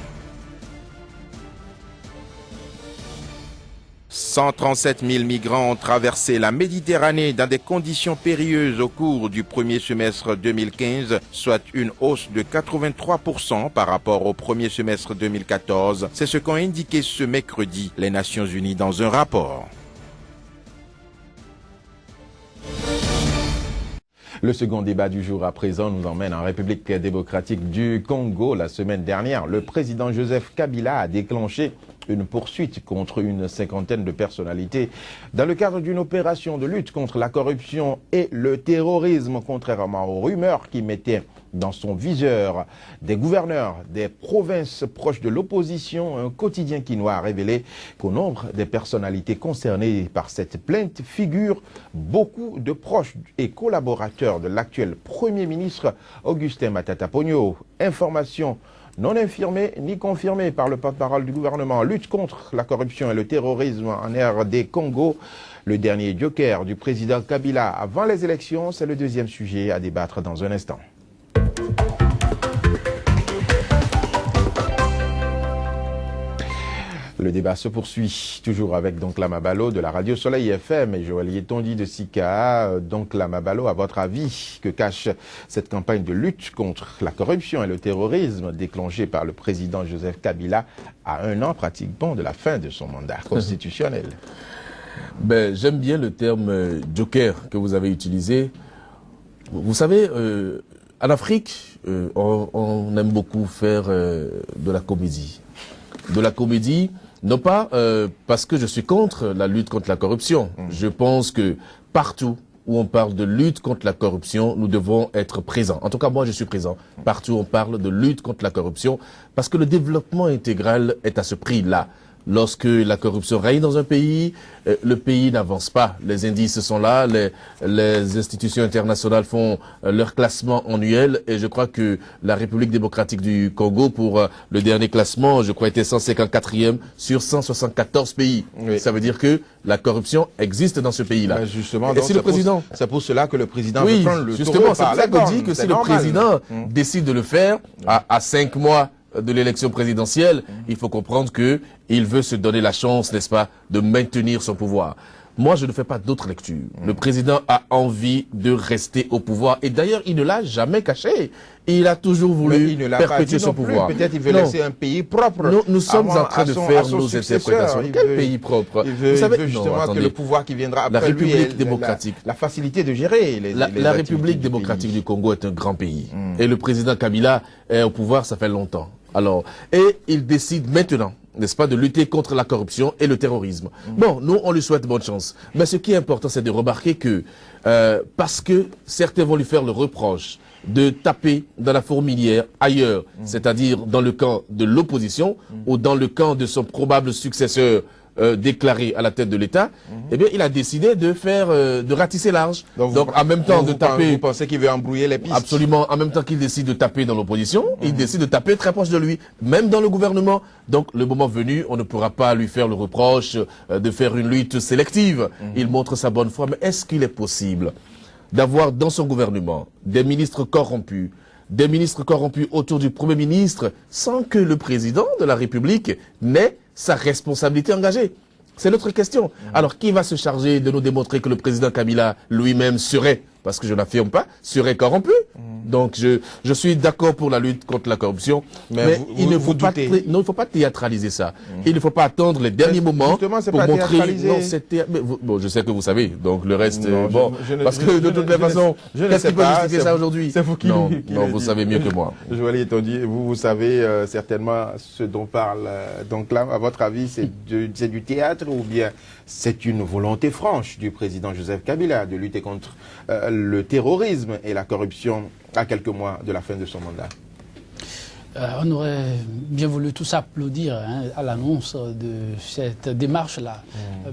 137 000 migrants ont traversé la Méditerranée dans des conditions périlleuses au cours du premier semestre 2015, soit une hausse de 83% par rapport au premier semestre 2014. C'est ce qu'ont indiqué ce mercredi les Nations Unies dans un rapport. Le second débat du jour à présent nous emmène en République démocratique du Congo. La semaine dernière, le président Joseph Kabila a déclenché une poursuite contre une cinquantaine de personnalités dans le cadre d'une opération de lutte contre la corruption et le terrorisme, contrairement aux rumeurs qui mettaient dans son viseur des gouverneurs des provinces proches de l'opposition. Un quotidien quinois a révélé qu'au nombre des personnalités concernées par cette plainte figurent beaucoup de proches et collaborateurs de l'actuel Premier ministre Augustin Matata Ponyo. Information non infirmée ni confirmée par le porte-parole du gouvernement. Lutte contre la corruption et le terrorisme en RD Congo. Le dernier joker du président Kabila avant les élections, c'est le deuxième sujet à débattre dans un instant. Le débat se poursuit, toujours avec Donkla Mabalo de la radio Soleil FM et Joël Tondi de Sika. Donkla Mabalo, à votre avis, que cache cette campagne de lutte contre la corruption et le terrorisme déclenchée par le président Joseph Kabila à 1 an pratiquement de la fin de son mandat constitutionnel? J'aime bien le terme joker que vous avez utilisé. Vous savez, en Afrique, on aime beaucoup faire de la comédie. De la comédie, non pas parce que je suis contre la lutte contre la corruption. Je pense que partout où on parle de lutte contre la corruption, nous devons être présents. En tout cas, moi, je suis présent. Partout où on parle de lutte contre la corruption, parce que le développement intégral est à ce prix-là. Lorsque la corruption règne dans un pays, le pays n'avance pas. Les indices sont là, les institutions internationales font leur classement annuel et je crois que la République démocratique du Congo, pour le dernier classement, je crois était 154e sur 174 pays. Oui. Ça veut dire que la corruption existe dans ce pays-là. Justement, et si le président... C'est pour cela que le président veut prendre le justement, c'est pour ça qu'on dit que si le président décide de le faire à 5 mois de l'élection présidentielle, il faut comprendre que il veut se donner la chance, n'est-ce pas, de maintenir son pouvoir. Moi, je ne fais pas d'autre lecture. Le président a envie de rester au pouvoir. Et d'ailleurs, il ne l'a jamais caché. Il a toujours voulu perpétuer son pouvoir. Peut-être il veut laisser un pays propre. Nous sommes en train de faire nos interprétations. Quel pays propre? Vous savez justement que le pouvoir qui viendra après la République démocratique. La facilité de gérer la République démocratique du Congo est un grand pays. Et le président Kabila est au pouvoir, ça fait longtemps. Alors, et il décide maintenant, n'est-ce pas, de lutter contre la corruption et le terrorisme. Bon, nous, on lui souhaite bonne chance. Mais ce qui est important, c'est de remarquer que, parce que certains vont lui faire le reproche de taper dans la fourmilière ailleurs, c'est-à-dire dans le camp de l'opposition ou dans le camp de son probable successeur déclaré à la tête de l'État, eh bien, il a décidé de faire, de ratisser large. Donc en même temps de taper... Vous pensez qu'il veut embrouiller les pistes? Absolument. En même temps qu'il décide de taper dans l'opposition, il décide de taper très proche de lui, même dans le gouvernement. Donc, le moment venu, on ne pourra pas lui faire le reproche de faire une lutte sélective. Il montre sa bonne foi. Mais est-ce qu'il est possible d'avoir dans son gouvernement des ministres corrompus autour du Premier ministre sans que le président de la République n'ait sa responsabilité engagée? C'est l'autre question. Alors, qui va se charger de nous démontrer que le président Kabila lui-même serait, parce que je n'affirme pas, serait corrompu? Donc, je suis d'accord pour la lutte contre la corruption, mais il ne faut pas théâtraliser ça. Il ne faut pas attendre les derniers moments pour montrer... Non, c'était... Bon, je sais que vous savez, donc le reste... parce que de toutes les façons, qu'est-ce qui peut justifier ça aujourd'hui? C'est vous qui Non, vous savez mieux que moi. Joël Tondi, vous savez certainement ce dont parle. Donc là, à votre avis, c'est du théâtre ou bien c'est une volonté franche du président Joseph Kabila de lutter contre le terrorisme et la corruption à quelques mois de la fin de son mandat? On aurait bien voulu tous applaudir à l'annonce de cette démarche-là,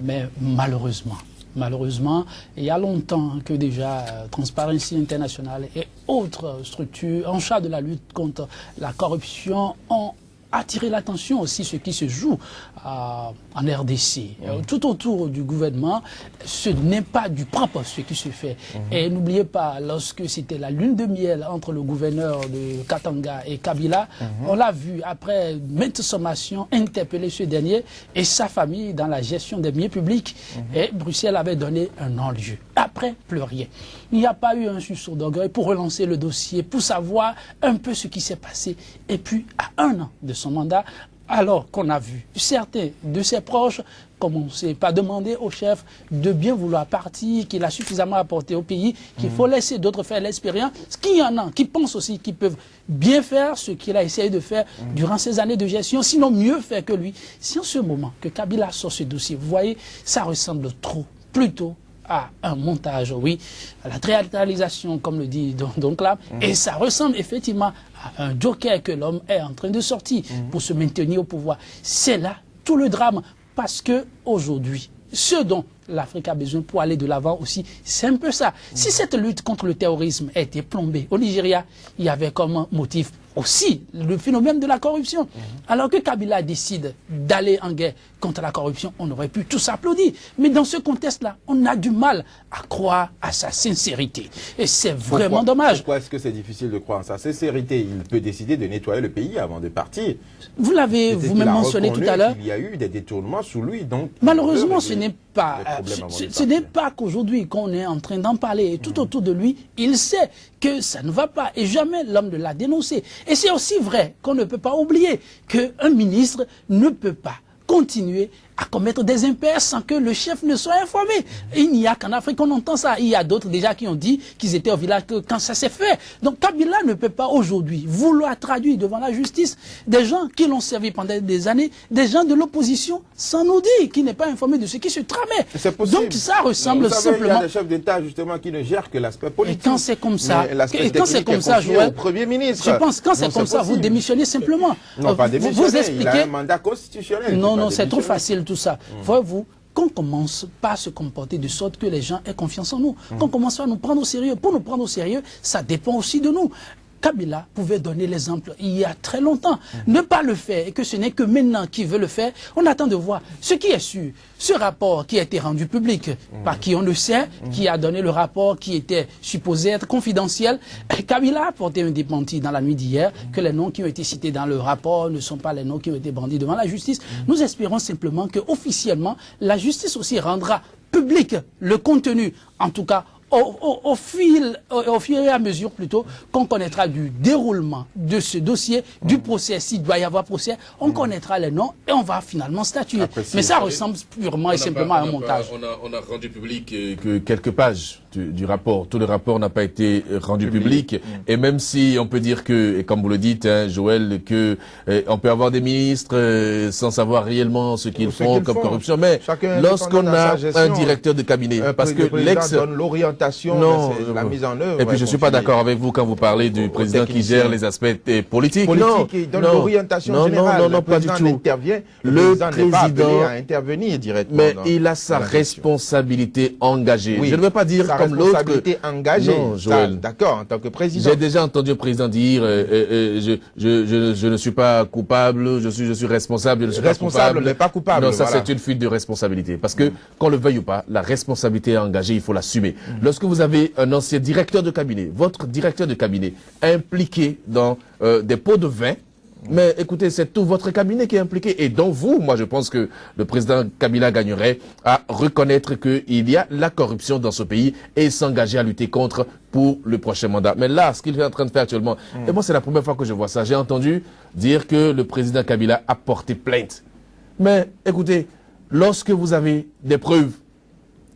mais malheureusement, il y a longtemps que déjà Transparency International et autres structures en charge de la lutte contre la corruption ont attirer l'attention aussi ce qui se joue en RDC. Tout autour du gouvernement, ce n'est pas du propre ce qui se fait. Et n'oubliez pas, lorsque c'était la lune de miel entre le gouverneur de Katanga et Kabila, on l'a vu après maintes sommations interpeller ce dernier et sa famille dans la gestion des biens publics. Et Bruxelles avait donné un non-lieu. Après, plus rien. Il n'y a pas eu un sursaut d'orgueil pour relancer le dossier, pour savoir un peu ce qui s'est passé. Et puis, à 1 an de son mandat, alors qu'on a vu certains de ses proches commencer par demander au chef de bien vouloir partir, qu'il a suffisamment apporté au pays, qu'il faut laisser d'autres faire l'expérience, qu'il y en a qui pensent aussi qu'ils peuvent bien faire ce qu'il a essayé de faire durant ces années de gestion, sinon mieux faire que lui. Si en ce moment que Kabila sort ce dossier, vous voyez, ça ressemble trop, plutôt à un montage, oui, à la théâtralisation, comme le dit donc là, et ça ressemble effectivement à un joker que l'homme est en train de sortir pour se maintenir au pouvoir. C'est là tout le drame, parce que aujourd'hui, ce dont l'Afrique a besoin pour aller de l'avant aussi. C'est un peu ça. Si cette lutte contre le terrorisme a été plombée au Nigeria, il y avait comme motif aussi le phénomène de la corruption. Alors que Kabila décide d'aller en guerre contre la corruption, on aurait pu tous applaudir. Mais dans ce contexte-là, on a du mal à croire à sa sincérité. Et c'est vraiment dommage. Pourquoi est-ce que c'est difficile de croire en sa sincérité? Il peut décider de nettoyer le pays avant de partir. Vous l'avez vous-même mentionné tout à l'heure. Il y a eu des détournements sous lui. Donc malheureusement, ce n'est pas qu'aujourd'hui qu'on est en train d'en parler. Et tout autour de lui, il sait que ça ne va pas. Et jamais l'homme ne l'a dénoncé. Et c'est aussi vrai qu'on ne peut pas oublier qu'un ministre ne peut pas continuer à commettre des impairs sans que le chef ne soit informé. Et il n'y a qu'en Afrique qu'on entend ça. Il y a d'autres déjà qui ont dit qu'ils étaient au village quand ça s'est fait. Donc Kabila ne peut pas aujourd'hui vouloir traduire devant la justice des gens qui l'ont servi pendant des années, des gens de l'opposition, sans nous dire qu'il n'est pas informé de ce qui se tramait. Donc ça ressemble simplement... Il y a des chefs d'État justement qui ne gèrent que l'aspect politique. Et quand c'est comme ça, Joël, Premier ministre. Je pense quand c'est comme ça, vous démissionnez simplement. Non, pas démissionner, vous expliquez... il a un mandat constitutionnel. Non, c'est trop facile tout ça. Voyez-vous, qu'on commence pas à se comporter de sorte que les gens aient confiance en nous. Qu'on commence à nous prendre au sérieux. Pour nous prendre au sérieux, ça dépend aussi de nous. Kabila pouvait donner l'exemple il y a très longtemps. Ne pas le faire et que ce n'est que maintenant qu'il veut le faire, on attend de voir. Ce qui est sûr, ce rapport qui a été rendu public, par qui on le sait, qui a donné le rapport qui était supposé être confidentiel, Kabila a porté un démenti dans la nuit d'hier que les noms qui ont été cités dans le rapport ne sont pas les noms qui ont été brandis devant la justice. Nous espérons simplement que officiellement la justice aussi rendra public le contenu, en tout cas au fur et à mesure plutôt qu'on connaîtra du déroulement de ce dossier, du procès, s'il doit y avoir procès, on connaîtra les noms et on va finalement statuer. Mais ça ressemble purement et simplement à un montage. On a rendu public que quelques pages du rapport. Tout le rapport n'a pas été rendu public. Et même si on peut dire que, et comme vous le dites, hein, Joël, que on peut avoir des ministres sans savoir réellement ce qu'ils font comme corruption, mais lorsqu'on a un directeur de cabinet, parce que l'ex... Non, la mise en œuvre. Et puis je ne suis pas d'accord avec vous quand vous parlez du président qui gère les aspects politiques. Il donne l'orientation générale. Non, pas du tout. Intervient, le président n'est pas appelé à intervenir directement. Mais il a sa responsabilité engagée. Oui, je ne veux pas dire comme l'autre. Sa responsabilité engagée. Non, Joël. D'accord, en tant que président. J'ai déjà entendu le président dire je ne suis pas coupable, je suis responsable, je ne suis pas coupable. Mais pas coupable. Non, ça c'est une fuite de responsabilité. Parce que, qu'on le veuille ou pas, la responsabilité engagée, il faut l'assumer. Lorsque vous avez un ancien directeur de cabinet, votre directeur de cabinet, impliqué dans des pots de vin, mais écoutez, c'est tout votre cabinet qui est impliqué. Et donc vous, moi je pense que le président Kabila gagnerait à reconnaître qu'il y a la corruption dans ce pays et s'engager à lutter contre pour le prochain mandat. Mais là, ce qu'il est en train de faire actuellement, et moi c'est la première fois que je vois ça, j'ai entendu dire que le président Kabila a porté plainte. Mais écoutez, lorsque vous avez des preuves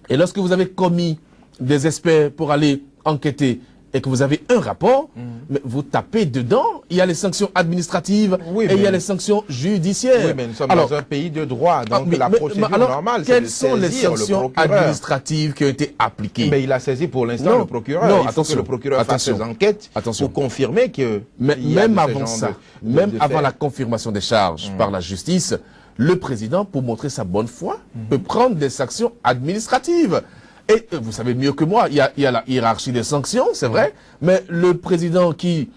et lorsque vous avez commis des experts pour aller enquêter et que vous avez un rapport, mais vous tapez dedans, il y a les sanctions administratives et il y a les sanctions judiciaires. Oui, mais nous sommes dans un pays de droit, donc la procédure normale, quelles sont les sanctions administratives qui ont été appliquées? Mais il a saisi pour l'instant le procureur. Non, il faut que le procureur fasse ses enquêtes pour confirmer que... Mais même avant ça, même avant la confirmation des charges par la justice, le président, pour montrer sa bonne foi, peut prendre des sanctions administratives. Et vous savez mieux que moi, il y a la hiérarchie des sanctions, c'est vrai, mais le président qui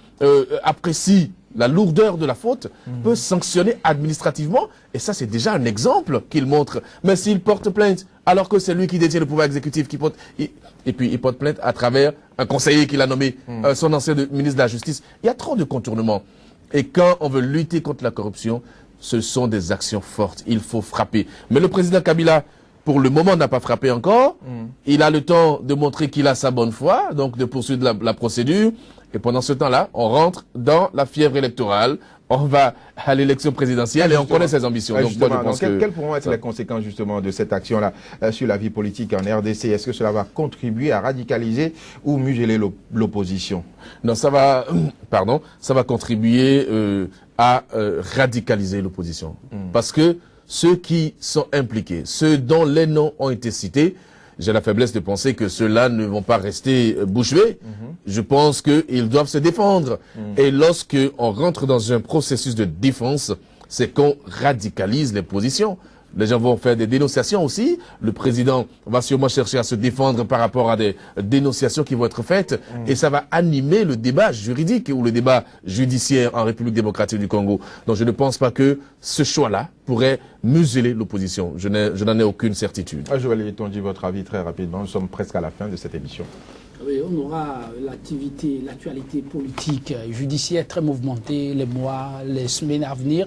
apprécie la lourdeur de la faute peut sanctionner administrativement, et ça c'est déjà un exemple qu'il montre. Mais s'il porte plainte, alors que c'est lui qui détient le pouvoir exécutif, et puis il porte plainte à travers un conseiller qu'il a nommé, son ancien ministre de la Justice, il y a trop de contournements. Et quand on veut lutter contre la corruption, ce sont des actions fortes, il faut frapper. Mais le président Kabila, pour le moment, n'a pas frappé encore. Il a le temps de montrer qu'il a sa bonne foi, donc de poursuivre la procédure. Et pendant ce temps-là, on rentre dans la fièvre électorale. On va à l'élection présidentielle et on connaît ses ambitions. Donc, moi, je pense quelles pourront être les conséquences justement de cette action-là sur la vie politique en RDC? Est-ce que cela va contribuer à radicaliser ou museler l'opposition? Non, ça va contribuer à radicaliser l'opposition. Parce que ceux qui sont impliqués, ceux dont les noms ont été cités, j'ai la faiblesse de penser que ceux-là ne vont pas rester bouche bée. Je pense qu'ils doivent se défendre. Et lorsque on rentre dans un processus de défense, c'est qu'on radicalise les positions. Les gens vont faire des dénonciations aussi. Le président va sûrement chercher à se défendre par rapport à des dénonciations qui vont être faites. Et ça va animer le débat juridique ou le débat judiciaire en République démocratique du Congo. Donc je ne pense pas que ce choix-là pourrait museler l'opposition. Je n'en ai aucune certitude. Joël Etonji, votre avis très rapidement. Nous sommes presque à la fin de cette émission. Oui, on aura l'actualité politique, judiciaire très mouvementée, les mois, les semaines à venir.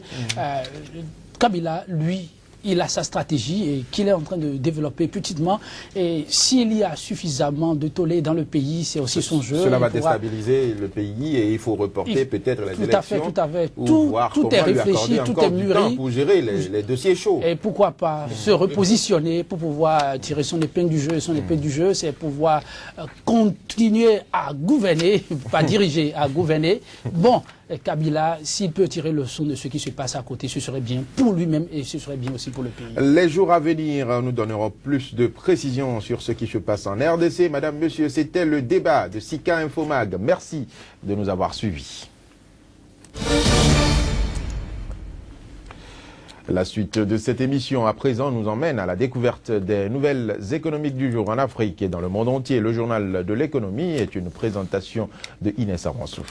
Kabila, lui, il a sa stratégie et qu'il est en train de développer petitement. Et s'il y a suffisamment de tollé dans le pays, c'est aussi son jeu. Cela va déstabiliser le pays et il faut reporter peut-être les élections. Tout à fait. Tout est réfléchi, tout est mûri. Pour gérer les dossiers chauds. Et pourquoi pas se repositionner pour pouvoir tirer son épingle du jeu. Et son épingle du jeu, c'est pouvoir continuer à gouverner, pas diriger, à gouverner. Bon, Kabila, s'il peut tirer le son de ce qui se passe à côté, ce serait bien pour lui-même et ce serait bien aussi pour le pays. Les jours à venir, nous donnerons plus de précisions sur ce qui se passe en RDC. Madame, Monsieur, c'était le débat de Sika Infomag. Merci de nous avoir suivis. La suite de cette émission à présent nous emmène à la découverte des nouvelles économiques du jour en Afrique et dans le monde entier. Le journal de l'économie est une présentation de Inès Avansou.